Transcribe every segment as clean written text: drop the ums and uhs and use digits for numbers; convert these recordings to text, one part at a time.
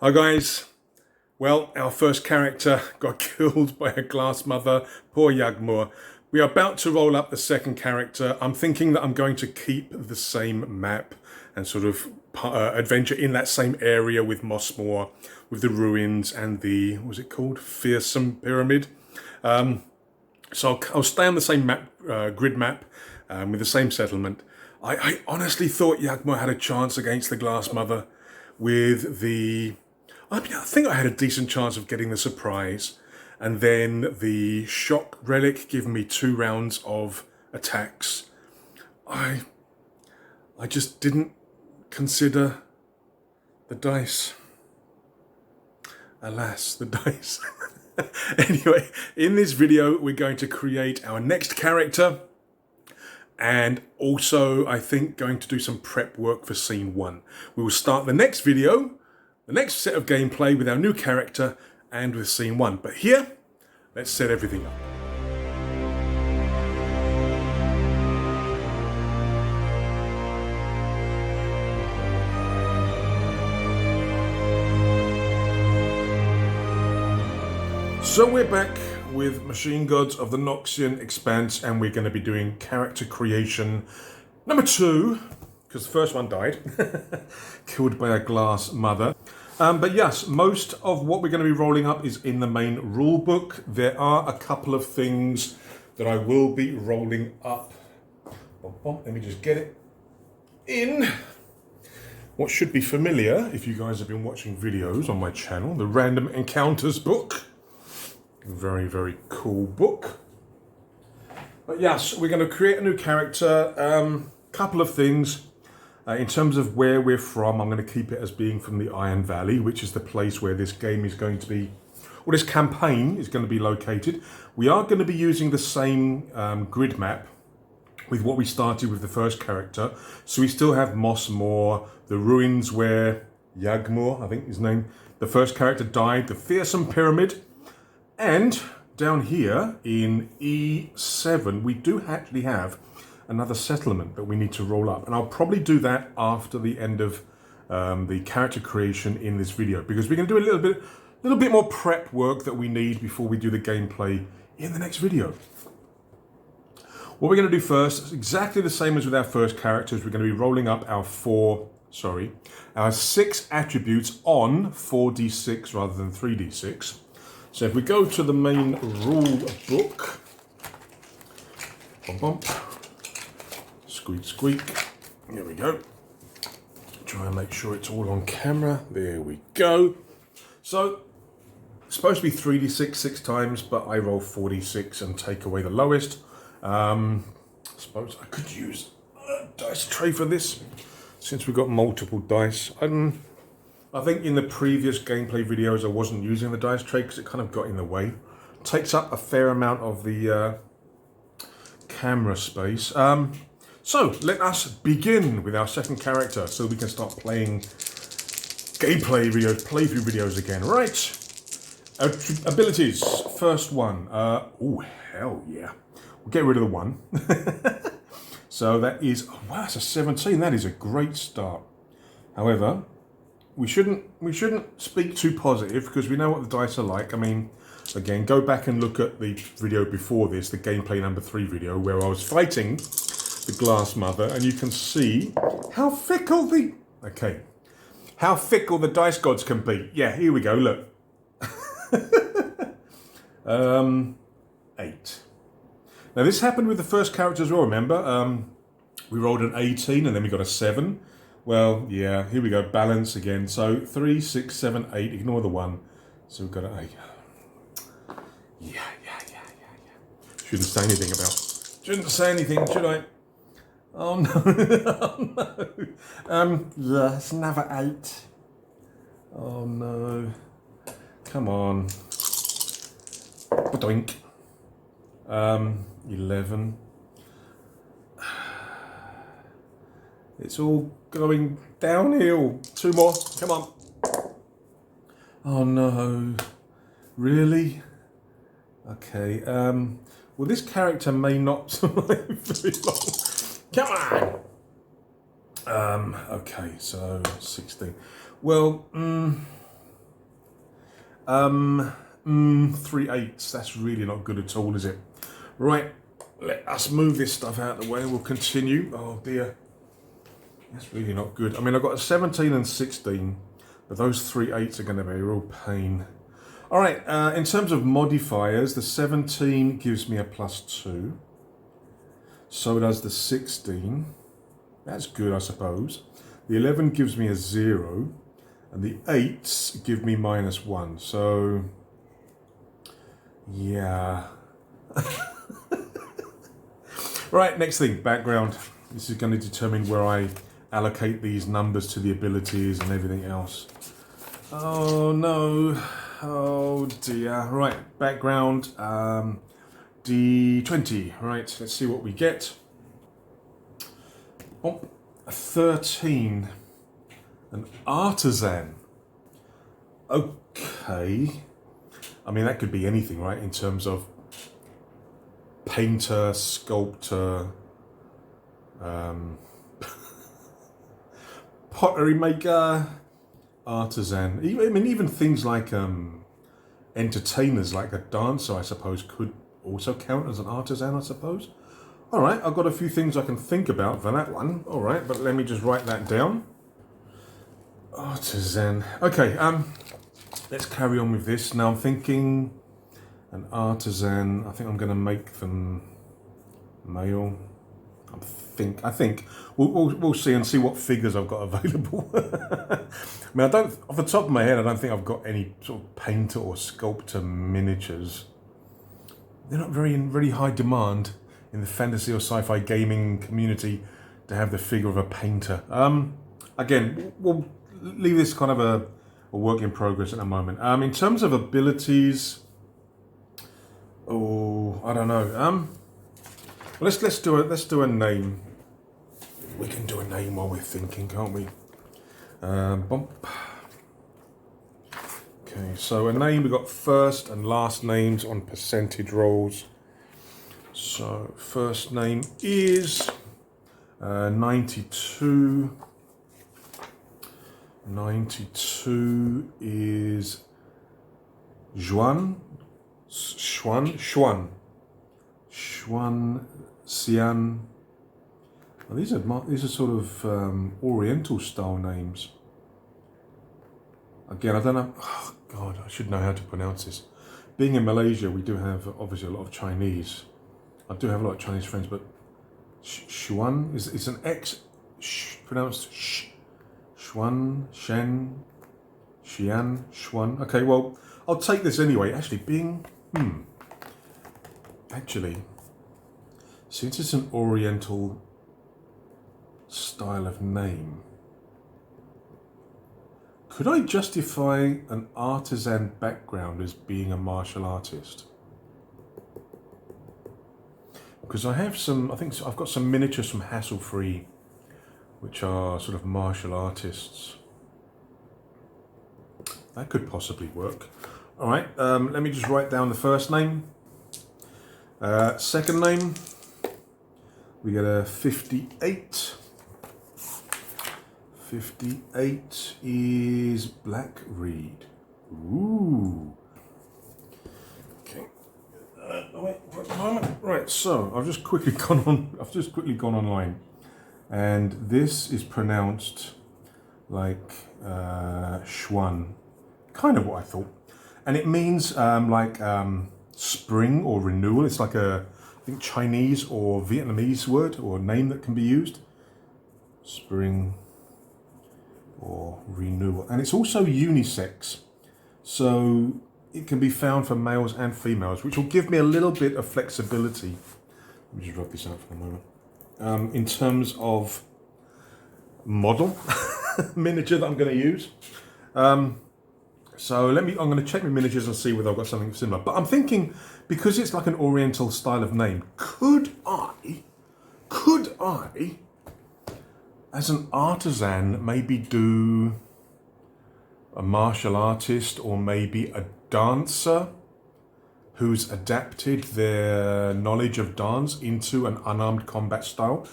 Hi guys. Well, our first character got killed by a glass mother. Poor Yagmur. We are about to roll up the second character. I'm thinking that I'm going to keep the same map and sort of adventure in that same area with Mossmore, with the ruins and the, what was it called? Fearsome Pyramid. So I'll stay on the same map, grid map, with the same settlement. I honestly thought Yagmur had a chance against the glass mother with the... I think I had a decent chance of getting the surprise, and then the shock relic giving me 2 rounds of attacks. I just didn't consider the dice. Alas, the dice. Anyway, in this video, we're going to create our next character, and also, I think, going to do some prep work for scene 1. We will start the next video, the next set of gameplay with our new character and with scene 1. But here, let's set everything up. So we're back with Machine Gods of the NOXIAN Expanse, and we're going to be doing character creation number 2, because the first one died, killed by a glass mother. But yes, most of what we're going to be rolling up is in the main rule book. There are a couple of things that I will be rolling up. Let me just get it in. What should be familiar, if you guys have been watching videos on my channel, the Random Encounters book. Very, very cool book. But yes, we're going to create a new character. Couple of things. In terms of where we're from, I'm going to keep it as being from the Iron Valley, which is the place where this game is going to be, or this campaign is going to be located. We are going to be using the same grid map with what we started with the first character. So we still have Mossmore, the ruins where Yagmur, I think his name, the first character died, the Fearsome Pyramid. And down here in E7, we do actually have another settlement that we need to roll up. And I'll probably do that after the end of the character creation in this video, because we're going to do a little bit more prep work that we need before we do the gameplay in the next video. What we're going to do first is exactly the same as with our first characters. We're going to be rolling up our 6 attributes on 4d6 rather than 3d6. So if we go to the main rule book, bump, bump, squeak, squeak, here we go. Try and make sure it's all on camera, there we go. So, it's supposed to be 3d6 6 times, but I roll 4d6 and take away the lowest. I suppose I could use a dice tray for this, since we've got multiple dice. I think in the previous gameplay videos I wasn't using the dice tray because it kind of got in the way. It takes up a fair amount of the camera space. So let us begin with our second character so we can start playing gameplay videos, playthrough videos again. Right. Abilities. First one. Oh, hell yeah. We'll get rid of the 1. So that is, oh, wow, that's a 17. That is a great start. However, we shouldn't speak too positive because we know what the dice are like. I mean, again, go back and look at the video before this, the gameplay number 3 video, where I was fighting the glass mother, and you can see how fickle the dice gods can be. Yeah, here we go. Look, 8. Now this happened with the first character as well. Remember, we rolled an 18 and then we got a 7. Well, yeah, here we go, balance again. So 3, 6, 7, 8, ignore the 1. So we've got an 8. Yeah. Shouldn't say anything, should I? Oh no, oh no. Yeah, it's another 8. Oh no. Come on. Doink. 11. It's all going downhill. 2 more. Come on. Oh no. Really? Okay. Well, this character may not survive very long. Come on. Okay, so 16. Well, 3 8s. That's really not good at all, is it? Right, let us move this stuff out of the way. We'll continue. Oh dear. That's really not good. I mean, I've got a 17 and 16, but those 3 8s are going to be a real pain. All right, in terms of modifiers, the 17 gives me a +2. So does the 16. That's good, I suppose. The 11 gives me a 0. And the 8s give me -1. So, yeah. Right, next thing, background. This is going to determine where I allocate these numbers to the abilities and everything else. Oh no. Oh dear. Right, background. D20. Right, let's see what we get. Oh, a 13. An artisan. Okay. I mean, that could be anything, right? In terms of painter, sculptor, pottery maker, artisan. I mean, even things like entertainers, like a dancer, I suppose, could also count as an artisan, I suppose. All right, I've got a few things I can think about for that one. All right, but let me just write that down. Artisan. Okay, let's carry on with this. Now I'm thinking an artisan. I think I'm going to make them male. I think we'll see and see what figures I've got available. I mean, I don't, off the top of my head, I don't think I've got any sort of painter or sculptor miniatures. They're not very in really high demand in the fantasy or sci-fi gaming community to have the figure of a painter. Again, we'll leave this kind of a work in progress at the moment. In terms of abilities, oh, I don't know. Let's do a name. We can do a name while we're thinking, can't we? Bump. Okay, so a name. We got first and last names on percentage rolls. So first name is 92. 92 is Xuan Xian. Well, these are sort of Oriental style names. Again, I don't know. Oh God, I should know how to pronounce this. Being in Malaysia, we do have obviously a lot of Chinese. I do have a lot of Chinese friends, but Xuan is an X pronounced sh. Xuan, Shen, Xian, Xuan. Okay, well, I'll take this anyway. Actually, actually, since it's an Oriental style of name, could I justify an artisan background as being a martial artist? Because I have some, I think I've got some miniatures from Hassle Free, which are sort of martial artists. That could possibly work. All right, let me just write down the first name. Second name, we get a 58. 58 is Black Reed. Ooh. Okay. Wait a moment. Right, so I've just quickly gone online. And this is pronounced like Xuan, kind of what I thought. And it means spring or renewal. It's like a, I think, Chinese or Vietnamese word or name that can be used. Spring or renewal. And it's also unisex. So it can be found for males and females, which will give me a little bit of flexibility. Let me just drop this out for a moment. In terms of model miniature that I'm going to use. So I'm going to check my miniatures and see whether I've got something similar. But I'm thinking, because it's like an Oriental style of name, could I, as an artisan, maybe do a martial artist or maybe a dancer who's adapted their knowledge of dance into an unarmed combat style?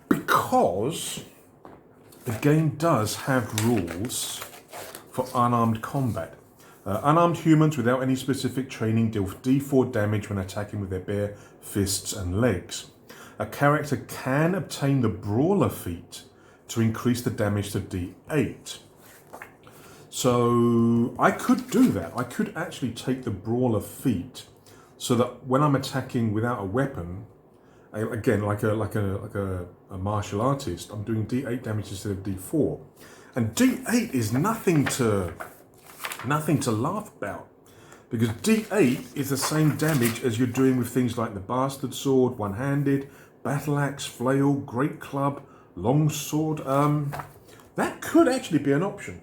Because the game does have rules for unarmed combat. Unarmed humans without any specific training deal D4 damage when attacking with their bare fists and legs. A character can obtain the Brawler feat to increase the damage to D8. So I could do that. I could actually take the Brawler feat so that when I'm attacking without a weapon, again like a martial artist, I'm doing D8 damage instead of D4. And D8 is nothing to laugh about, because D8 is the same damage as you're doing with things like the Bastard Sword, One-Handed, Battle Axe, Flail, Great Club, Long Sword. That could actually be an option.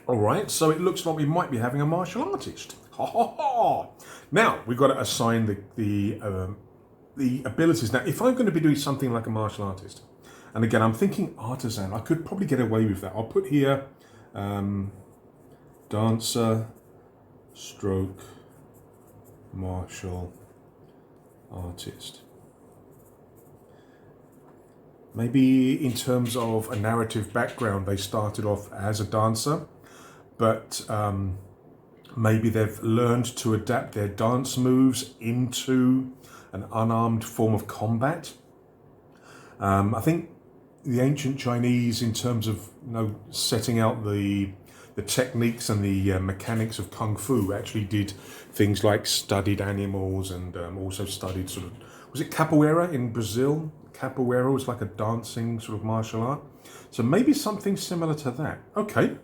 Alright, so it looks like we might be having a martial artist. Ha ha ha! Now, we've got to assign the abilities. Now, if I'm going to be doing something like a martial artist, and again, I'm thinking artisan, I could probably get away with that. I'll put here dancer, stroke, martial artist. Maybe in terms of a narrative background, they started off as a dancer, but maybe they've learned to adapt their dance moves into an unarmed form of combat. I think the ancient Chinese, in terms of setting out the techniques and the mechanics of kung fu, actually did things like studied animals and also studied sort of, was it capoeira in Brazil? Capoeira was like a dancing sort of martial art. So maybe something similar to that. Okay,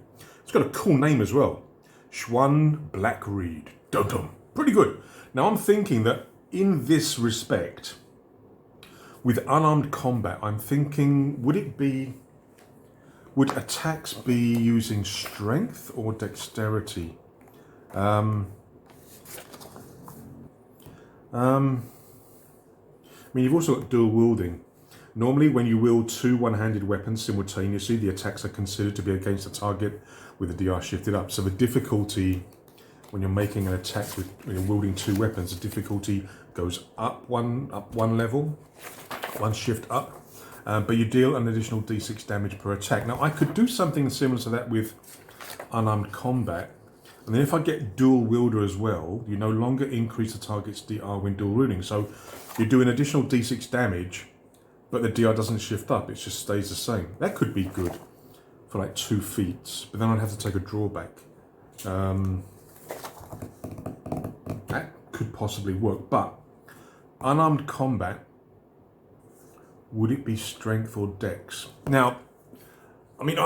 it's got a cool name as well. Xuan Blackreed. Dum-dum. Pretty good. Now I'm thinking that in this respect, with unarmed combat, I'm thinking, would attacks be using strength or dexterity? I mean, you've also got dual wielding. Normally, when you wield two one-handed weapons simultaneously, the attacks are considered to be against the target with the DR shifted up. So the difficulty when you're making an attack when you're wielding two weapons, the difficulty goes up one level, one shift up, but you deal an additional D6 damage per attack. Now, I could do something similar to that with unarmed combat. And then if I get dual wielder as well, you no longer increase the target's DR when dual wielding. So you do an additional D6 damage, but the DR doesn't shift up, it just stays the same. That could be good for like 2 feats, but then I'd have to take a drawback. That could possibly work, but unarmed combat, would it be strength or dex? Now, I mean,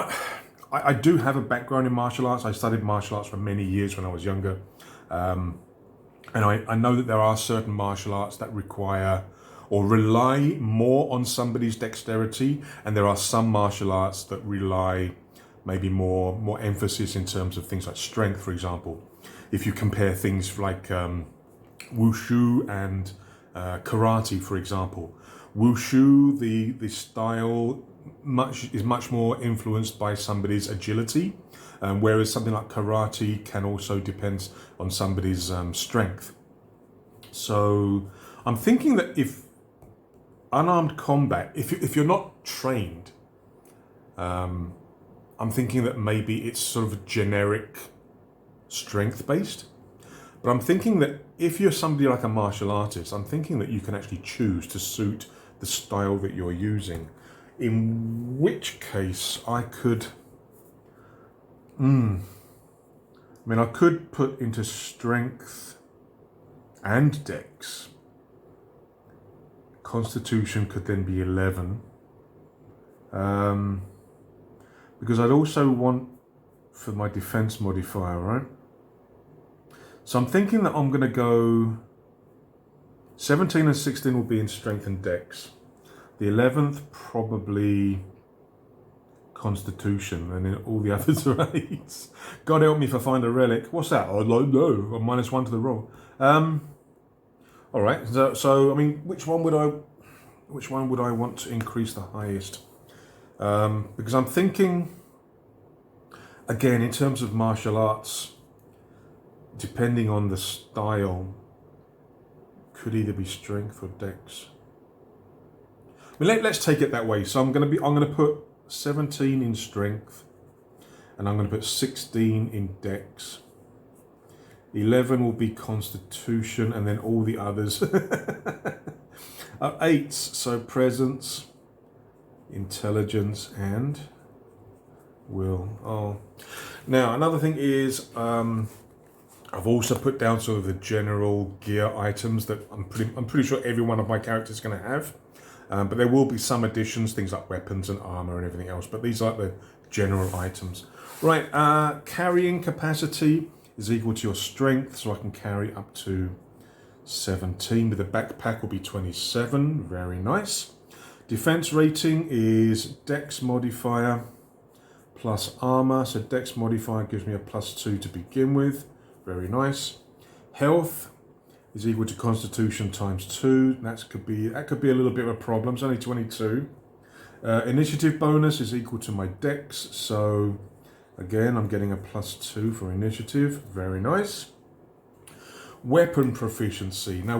I do have a background in martial arts. I studied martial arts for many years when I was younger. And I know that there are certain martial arts that require or rely more on somebody's dexterity, and there are some martial arts that rely maybe more emphasis in terms of things like strength, for example. If you compare things like wushu and karate, for example. Wushu, the style is much more influenced by somebody's agility, whereas something like karate can also depend on somebody's strength. So I'm thinking that if unarmed combat, if you're not trained, I'm thinking that maybe it's sort of a generic strength based. But I'm thinking that if you're somebody like a martial artist, I'm thinking that you can actually choose to suit the style that you're using. In which case I could, I could put into strength and dex. Constitution could then be 11. Because I'd also want for my defense modifier, right? So I'm thinking that I'm going to go 17 and 16 will be in strength and dex. The 11th probably constitution, and then all the others are 8s. God help me if I find a relic. What's that? I don't know. I'm -1 to the roll. All right. So I mean, which one would I want to increase the highest? Because I'm thinking, again, in terms of martial arts, depending on the style, could either be strength or dex. I mean, let's take it that way. So I'm going to put 17 in strength, and I'm going to put 16 in dex. 11 will be Constitution, and then all the others. 8, so Presence, Intelligence, and Will. Oh, now another thing is I've also put down sort of the general gear items that I'm pretty sure every one of my characters is going to have. But there will be some additions, things like weapons and armor and everything else. But these are the general items. Right, carrying capacity is equal to your strength, so I can carry up to 17. With the backpack will be 27. Very nice. Defense rating is Dex modifier plus armor. So Dex modifier gives me a +2 to begin with. Very nice. Health is equal to Constitution times 2. That could be a little bit of a problem. It's only 22. Initiative bonus is equal to my Dex. So again, I'm getting a +2 for initiative. Very nice. Weapon proficiency. Now,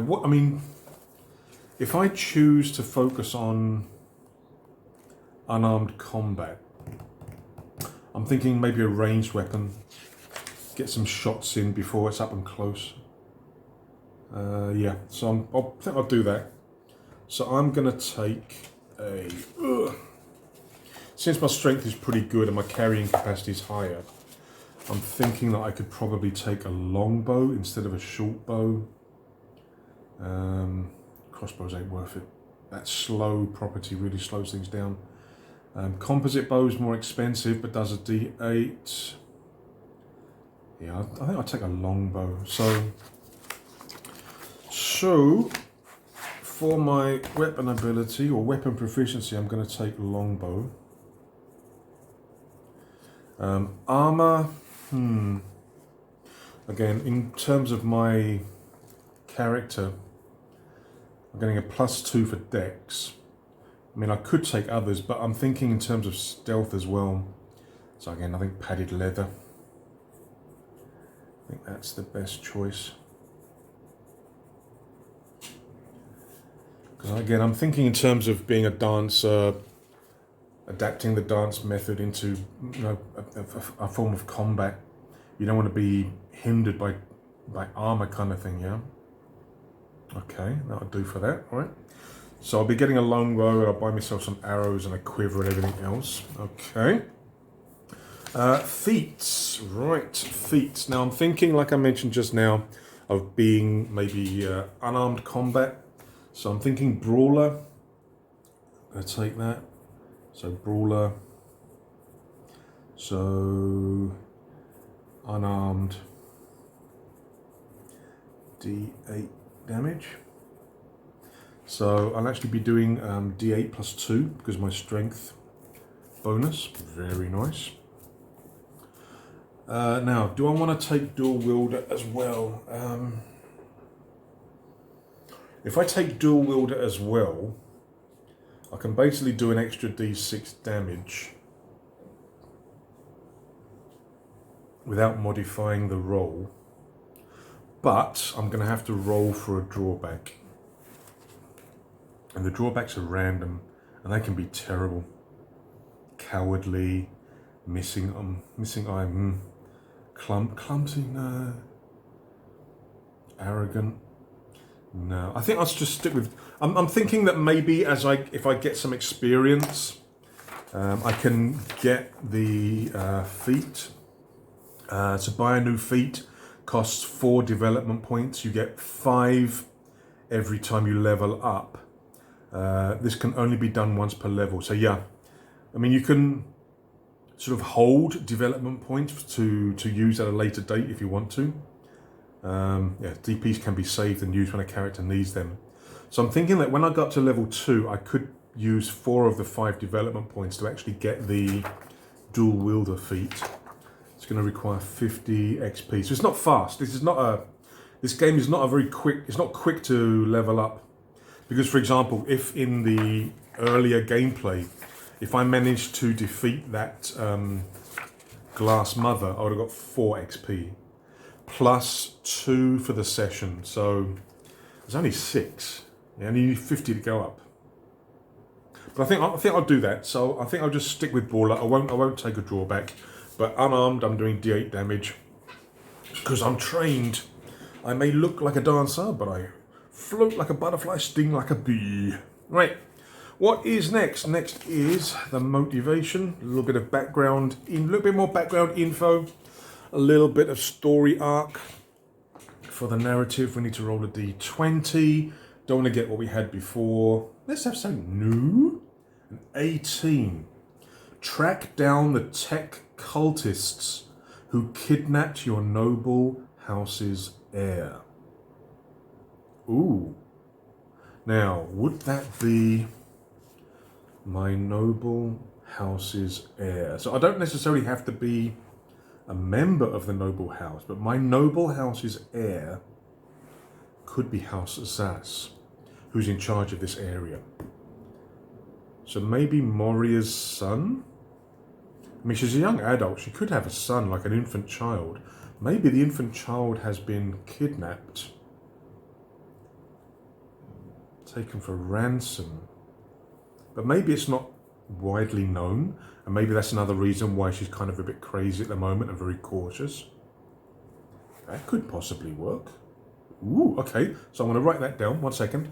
if I choose to focus on unarmed combat, I'm thinking maybe a ranged weapon. Get some shots in before it's up and close. Yeah, so I think I'll do that. So I'm going to take a... Since my strength is pretty good and my carrying capacity is higher, I'm thinking that I could probably take a longbow instead of a short bow. Crossbows ain't worth it. That slow property really slows things down. Composite bow is more expensive, but does a D8. Yeah, I think I'll take a longbow. So for my weapon ability or weapon proficiency, I'm going to take longbow. Armor. Again, in terms of my character, I'm getting a +2 for Dex. I mean, I could take others, but I'm thinking in terms of stealth as well. So again, I think padded leather. I think that's the best choice. Because again, I'm thinking in terms of being a dancer, adapting the dance method into a form of combat. You don't want to be hindered by armor kind of thing, yeah? Okay, that'll do for that, all right? So I'll be getting a longbow and I'll buy myself some arrows and a quiver and everything else. Okay. Feats, right, feats. Now I'm thinking, like I mentioned just now, of being maybe unarmed combat. So I'm thinking brawler. I'll take that. So brawler. So unarmed. D8 damage. So I'll actually be doing D8 +2 because my strength bonus. Very nice. Now, do I want to take dual wielder as well? If I take dual wielder as well, I can basically do an extra D6 damage without modifying the roll. But I'm going to have to roll for a drawback. And the drawbacks are random, and they can be terrible. Cowardly, missing eye, clumsy, no. Arrogant, no. I think I'll just stick with. I'm thinking that maybe if I get some experience, I can get the feat. To buy a new feat costs 4 development points. You get 5 every time you level up. This can only be done once per level. So yeah, I mean, you can sort of hold development points to use at a later date if you want to. Yeah, DPs can be saved and used when a character needs them. So I'm thinking that when I got to level 2, I could use 4 of the 5 development points to actually get the dual wielder feat. It's going to require 50 XP. So it's not fast. This game is not a very quick. It's not quick to level up. Because, for example, if in the earlier gameplay, if I managed to defeat that glass mother, I would have got 4 XP. Plus 2 for the session. So there's only 6. Yeah, I need 50 to go up. But I think I'll do that. So I think I'll just stick with brawler. I won't take a drawback. But unarmed, I'm doing D8 damage. because I'm trained. I may look like a dancer, but I float like a butterfly, sting like a bee. Right, what is next? Next is the motivation, a little bit of background, a little bit more background info, a little bit of story arc. For the narrative, we need to roll a d20. Don't want to get what we had before. Let's have something new. An 18. Track down the tech cultists who kidnapped your noble house's heir. Ooh. Now, would that be my noble house's heir? So I don't necessarily have to be a member of the noble house, but my noble house's heir could be House Zas, who's in charge of this area. So maybe Moria's son? I mean, she's a young adult. She could have a son, like an infant child. Maybe the infant child has been kidnapped, taken for ransom. But maybe it's not widely known, and maybe that's another reason why she's kind of a bit crazy at the moment and very cautious. That could possibly work. Ooh, okay, so I'm going to write that down. 1 second.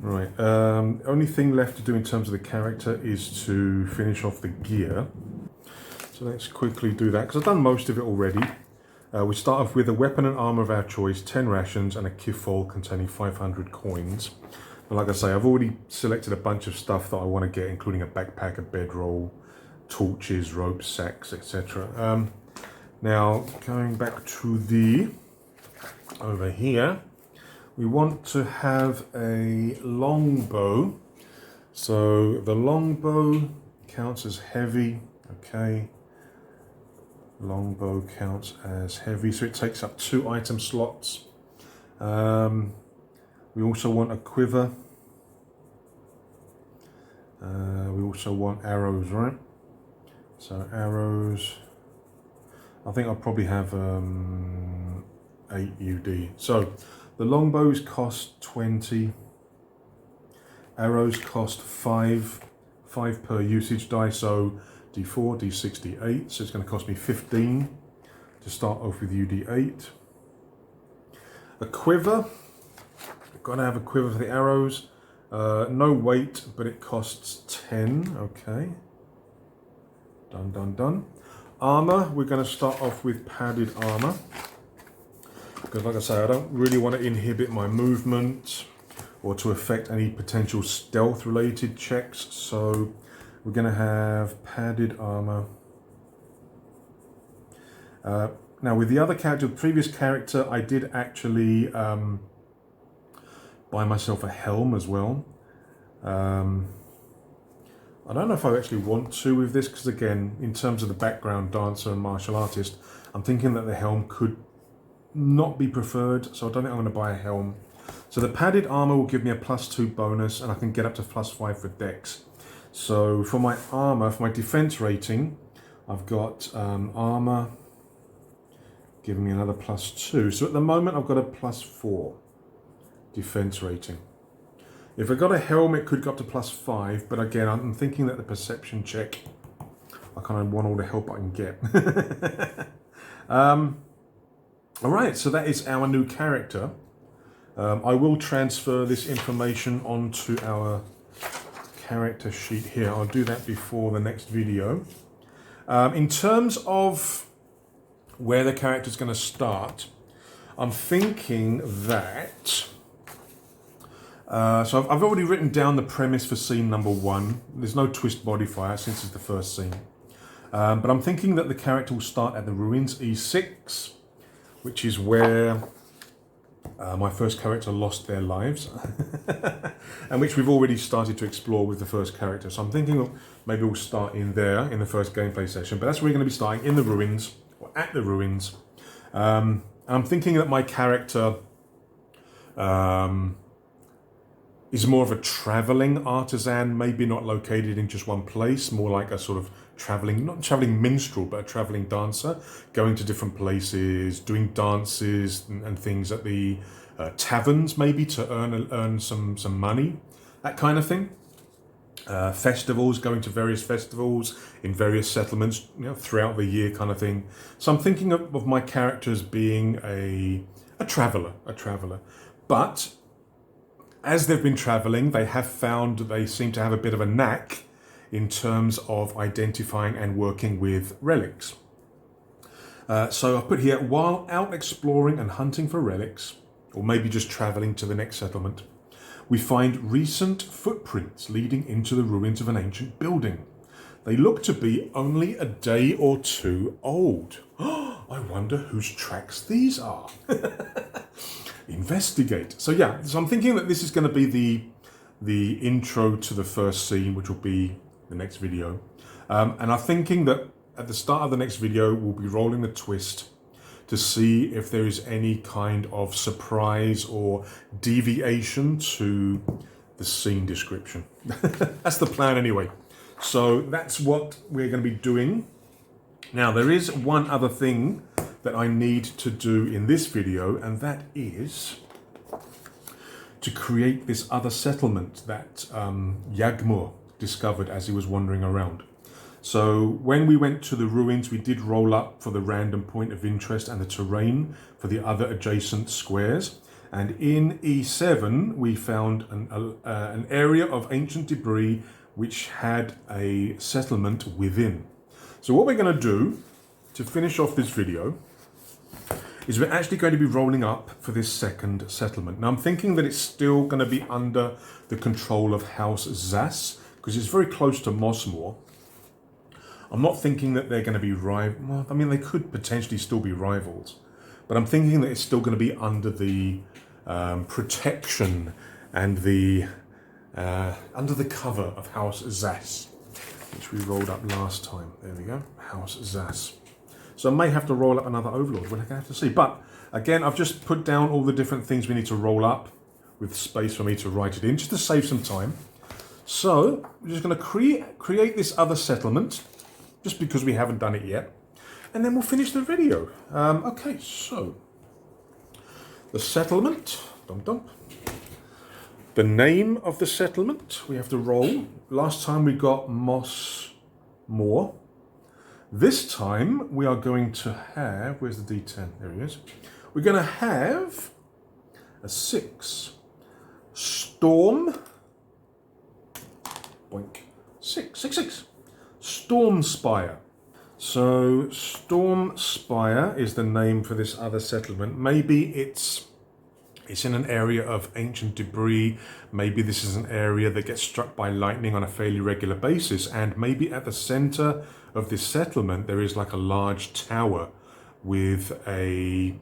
Right, only thing left to do in terms of the character is to finish off the gear. So let's quickly do that, because I've done most of it already. We start off with a weapon and armor of our choice, 10 rations, and a kifol containing 500 coins. And like I say, I've already selected a bunch of stuff that I want to get, including a backpack, a bedroll, torches, ropes, sacks, etc. Now, going back to over here, we want to have a longbow. So the longbow counts as heavy, okay. Longbow counts as heavy, so it takes up 2 item slots. We also want a quiver. We also want arrows, right? So arrows, I think I'll probably have 8 UD. So the longbows cost 20. Arrows cost 5 per usage die, so D4, D6, D8, so it's going to cost me 15 to start off with UD8. A quiver, I've got to have a quiver for the arrows. No weight, but it costs 10, okay. Done. Armor, we're going to start off with padded armor. Because like I say, I don't really want to inhibit my movement or to affect any potential stealth related checks, so we're going to have padded armor. Now with the other character, the previous character, I did actually buy myself a helm as well. I don't know if I actually want to with this, because again, in terms of the background dancer and martial artist, I'm thinking that the helm could not be preferred, so I don't think I'm going to buy a helm. So the padded armor will give me a +2 bonus, and I can get up to +5 for dex. So for my armor, for my defense rating, I've got armor giving me another +2. So at the moment, I've got a +4 defense rating. If I got a helm, it could go up to +5, but again, I'm thinking that the perception check, I kind of want all the help I can get. All right, so that is our new character. I will transfer this information onto our character sheet here. I'll do that before the next video. In terms of where the character's going to start, I'm thinking that... so I've already written down the premise for scene number 1. There's no twist modifier since it's the first scene. But I'm thinking that the character will start at the ruins E6, which is where my first character lost their lives, and which we've already started to explore with the first character. So I'm thinking maybe we'll start in there in the first gameplay session, but that's where we're going to be starting, in the ruins, or at the ruins. I'm thinking that my character is more of a traveling artisan, maybe not located in just one place, more like a sort of traveling, not traveling minstrel, but a traveling dancer, going to different places, doing dances and things at the taverns, maybe to earn some money, that kind of thing. festivals, going to various festivals in various settlements, throughout the year kind of thing. So I'm thinking of my characters being a traveller. But as they've been travelling, they have found that they seem to have a bit of a knack in terms of identifying and working with relics. So I've put here, while out exploring and hunting for relics, or maybe just travelling to the next settlement, we find recent footprints leading into the ruins of an ancient building. They look to be only a day or two old. I wonder whose tracks these are. Investigate. So yeah, so I'm thinking that this is going to be the intro to the first scene, which will be the next video. And I'm thinking that at the start of the next video, we'll be rolling the twist to see if there is any kind of surprise or deviation to the scene description. That's the plan anyway. So that's what we're going to be doing. Now, there is one other thing that I need to do in this video, and that is to create this other settlement that Yagmur discovered as he was wandering around. So when we went to the ruins, we did roll up for the random point of interest and the terrain for the other adjacent squares. And in E7, we found an area of ancient debris which had a settlement within. So what we're going to do to finish off this video is we're actually going to be rolling up for this second settlement. Now I'm thinking that it's still going to be under the control of House Zas, because it's very close to Mossmore. I'm not thinking that they're going to be well, I mean, they could potentially still be rivals, but I'm thinking that it's still going to be under the protection and the under the cover of House Zas, which we rolled up last time. There we go, House Zas. So I may have to roll up another Overlord. We'll have to see. But again, I've just put down all the different things we need to roll up with space for me to write it in, just to save some time. So we're just going to create this other settlement, just because we haven't done it yet, and then we'll finish the video. Okay, so the settlement, the name of the settlement we have to roll. Last time we got Mossmore. This time we are going to have, where's the D10? There he is. We're going to have a 6. Storm. Boink. 6. Storm Spire. So Storm Spire is the name for this other settlement. Maybe it's in an area of ancient debris. Maybe this is an area that gets struck by lightning on a fairly regular basis. And maybe at the center of this settlement, there is like a large tower with maybe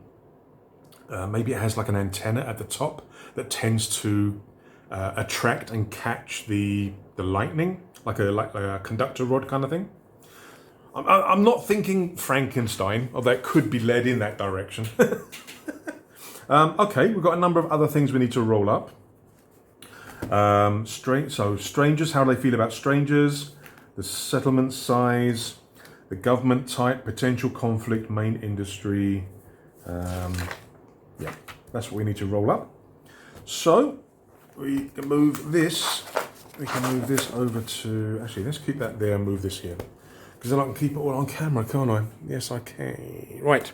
it has like an antenna at the top that tends to attract and catch the lightning, like a conductor rod kind of thing. I'm not thinking Frankenstein, although it could be led in that direction. Okay, we've got a number of other things we need to roll up. So strangers, how do they feel about strangers? The settlement size, the government type, potential conflict, main industry. Yeah, that's what we need to roll up. So we can move this. We can move this over to, actually, let's keep that there and move this here, because then I can keep it all on camera, can't I? Yes, I can. Right.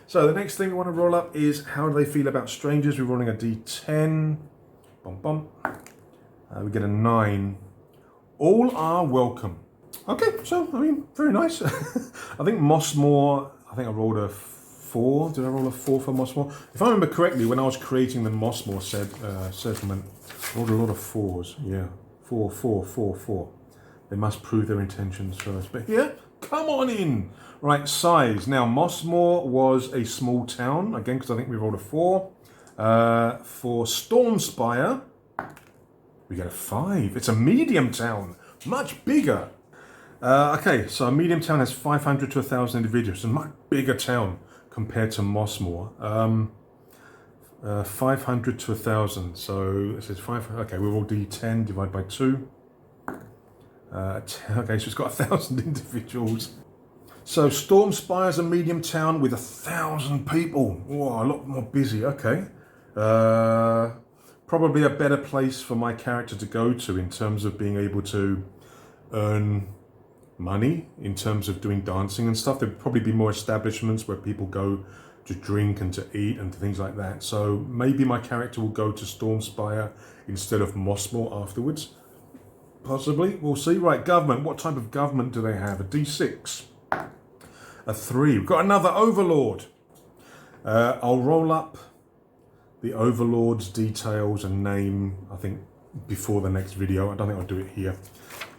So the next thing we want to roll up is how do they feel about strangers? We're rolling a D10. We get a 9. All are welcome. Okay, so, I mean, very nice. I think Mossmore, I think I rolled a 4. Did I roll a 4 for Mossmore? If I remember correctly, when I was creating the Mossmore settlement, I rolled a lot of 4s. Yeah, 4. They must prove their intentions first. But here, come on in. Right, size. Now, Mossmore was a small town, again, because I think we rolled a 4. For Stormspire, we get a 5. It's a medium town, much bigger. Okay, so a medium town has 500 to 1,000 individuals. It's a much bigger town compared to Mossmore. 500 to 1,000. So it says 5. Okay, we roll D10 divided by 2. Okay, so it's got 1,000 individuals. So Stormspire's a medium town with 1,000 people. Whoa, a lot more busy. Okay. probably a better place for my character to go to in terms of being able to earn money, in terms of doing dancing and stuff. There'd probably be more establishments where people go to drink and to eat and things like that. So maybe my character will go to Stormspire instead of Mossmore afterwards. Possibly, we'll see. Right, government. What type of government do they have? A D6. A 3. We've got another Overlord. I'll roll up the Overlord's details and name, I think, before the next video. I don't think I'll do it here,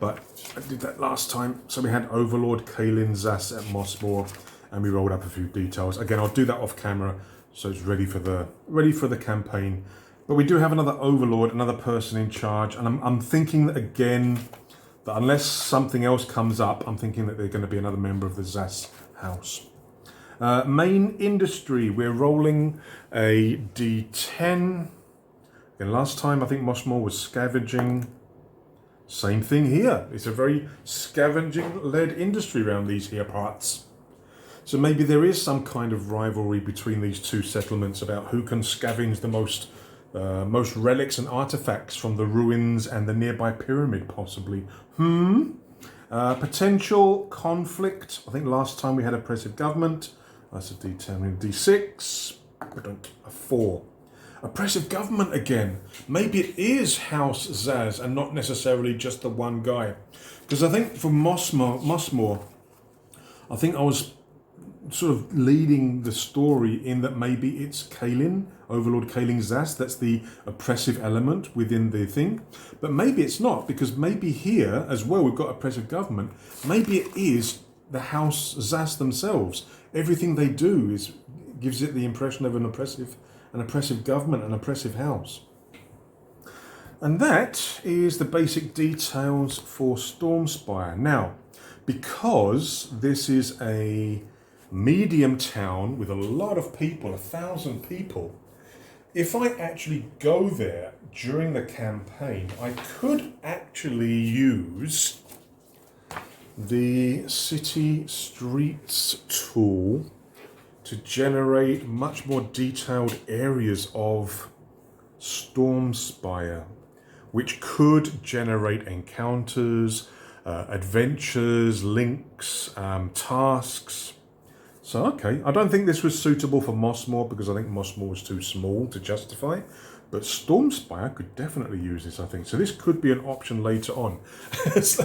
but I did that last time. So we had Overlord Kaelin Zas at Mossmore, and we rolled up a few details. Again, I'll do that off camera, so it's ready for the campaign. But we do have another Overlord, another person in charge, and I'm thinking that again, that unless something else comes up, I'm thinking that they're going to be another member of the Zas house. Main industry, we're rolling a D10. Again, last time I think Mossmore was scavenging. Same thing here. It's a very scavenging-led industry around these here parts. So maybe there is some kind of rivalry between these two settlements about who can scavenge the most relics and artifacts from the ruins and the nearby pyramid, possibly. Potential conflict. I think last time we had oppressive government. That's a D10 D6. A 4. Oppressive government again. Maybe it is House Zaz and not necessarily just the one guy. Because I think for Mossmore, I think I was sort of leading the story in that maybe it's Kaelin, Overlord Kaelin Zas, that's the oppressive element within the thing. But maybe it's not, because maybe here as well we've got oppressive government. Maybe it is the House Zas themselves. Everything they do gives it the impression of an oppressive government, an oppressive house. And that is the basic details for Stormspire. Now, because this is a medium town with a lot of people, 1,000 people, if I actually go there during the campaign, I could actually use the City Streets tool to generate much more detailed areas of Stormspire, which could generate encounters, adventures, links, tasks. So, okay, I don't think this was suitable for Mossmore because I think Mossmore was too small to justify, but Stormspire could definitely use this, I think. So this could be an option later on, as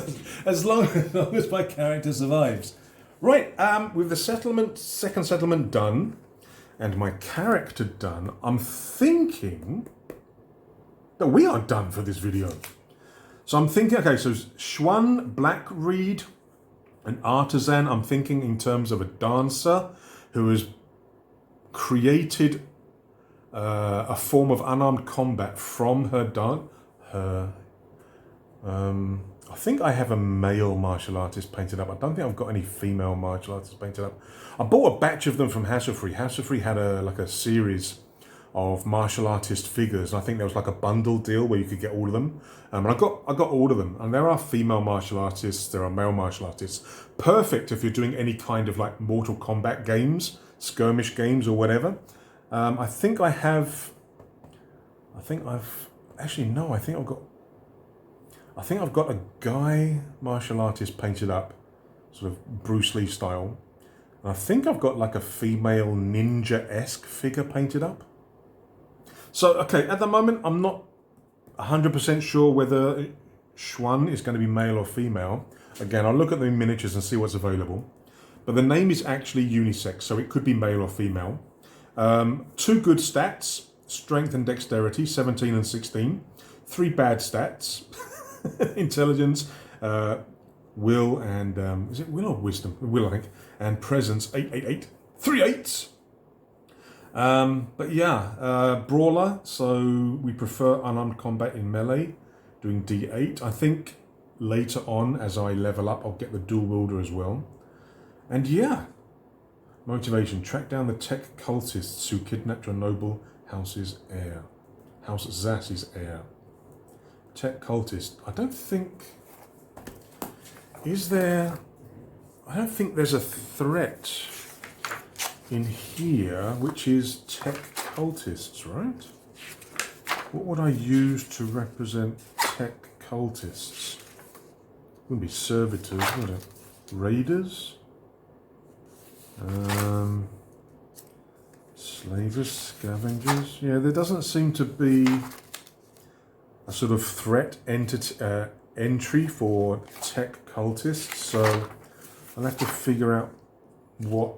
long as my character survives. Right, with the second settlement done, and my character done, I'm thinking that we are done for this video. So I'm thinking, okay, so Schwan Blackreed, an artisan, I'm thinking in terms of a dancer who has created a form of unarmed combat from her dance. I think I have a male martial artist painted up. I don't think I've got any female martial artists painted up. I bought a batch of them from Hasselfree. Hasselfree had a series of martial artist figures. I think there was like a bundle deal where you could get all of them. And I got all of them. And there are female martial artists, there are male martial artists. Perfect if you're doing any kind of like Mortal Kombat games, skirmish games or whatever. I think I've got a guy martial artist painted up, sort of Bruce Lee style. And I think I've got like a female ninja-esque figure painted up. So, okay, at the moment, I'm not 100% sure whether Schwan is going to be male or female. Again, I'll look at the miniatures and see what's available. But the name is actually unisex, so it could be male or female. 2 good stats, strength and dexterity, 17 and 16. 3 bad stats, intelligence, will and, is it will or wisdom? Will, I think. And presence, 8. 3 8s. But yeah, brawler, so we prefer unarmed combat in melee, doing D8. I think later on, as I level up, I'll get the dual wielder as well. And yeah, motivation, track down the tech cultists who kidnapped your noble house's heir. House Zas's heir. Tech cultist, I don't think there's a threat in here which is tech cultists, right? What would I use to represent tech cultists? Wouldn't be servitors, would it? Raiders? Slavers, scavengers. Yeah, there doesn't seem to be a sort of threat entry for tech cultists, so I'll have to figure out what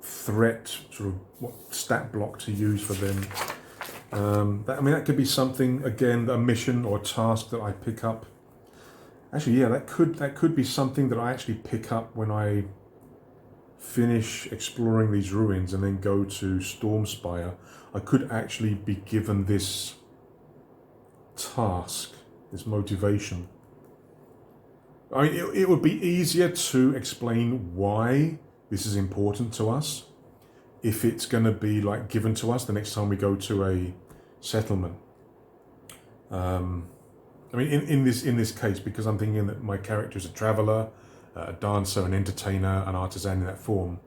threat, sort of what stat block to use for them. I mean, that could be something, again, a mission or a task that I pick up. Actually, yeah, that could be something that I actually pick up when I finish exploring these ruins and then go to Stormspire. I could actually be given this task, this motivation. I mean, it would be easier to explain why this is important to us if it's going to be like given to us the next time we go to a settlement. I mean, in this case, because I'm thinking that my character is a traveller, a dancer, an entertainer, an artisan in that form.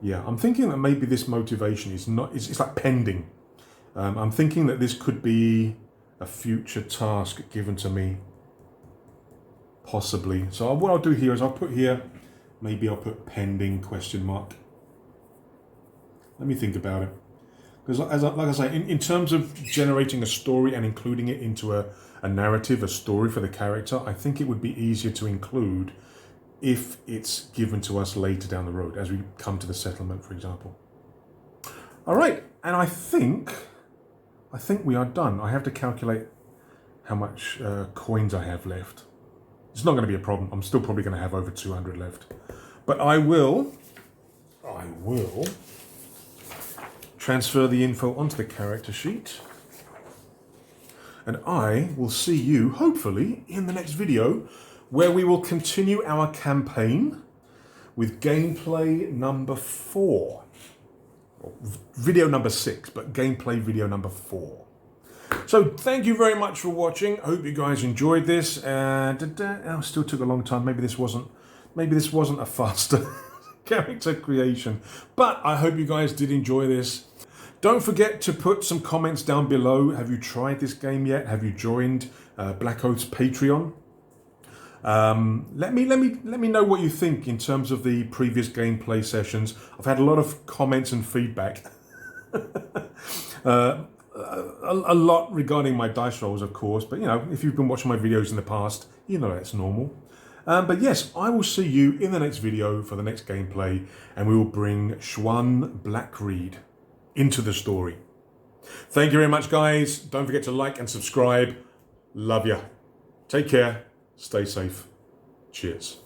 Yeah, I'm thinking that maybe this motivation is not, it's like pending. I'm thinking that this could be a future task given to me, possibly. So what I'll do here is I'll put here, maybe I'll put pending question mark. Let me think about it. Because like I say, in terms of generating a story and including it into a narrative, a story for the character, I think it would be easier to include if it's given to us later down the road, as we come to the settlement, for example. All right, and I think we are done. I have to calculate how much coins I have left. It's not going to be a problem. I'm still probably going to have over 200 left. But I will transfer the info onto the character sheet. And I will see you, hopefully, in the next video, where we will continue our campaign with gameplay number 4. Video number 6, but gameplay video number 4. So thank you very much for watching. I hope you guys enjoyed this. It still took a long time. Maybe this wasn't a faster character creation, but I hope you guys did enjoy this. Don't forget to put some comments down below. Have you tried this game yet? Have you joined Blackoath's Patreon? Let me know what you think in terms of the previous gameplay sessions. I've had a lot of comments and feedback. A lot regarding my dice rolls, of course, but you know, if you've been watching my videos in the past, you know that's normal. But yes, I will see you in the next video for the next gameplay, and we will bring Schwan Blackreed into the story. Thank you very much, guys. Don't forget to like and subscribe. Love ya. Take care. Stay safe. Cheers.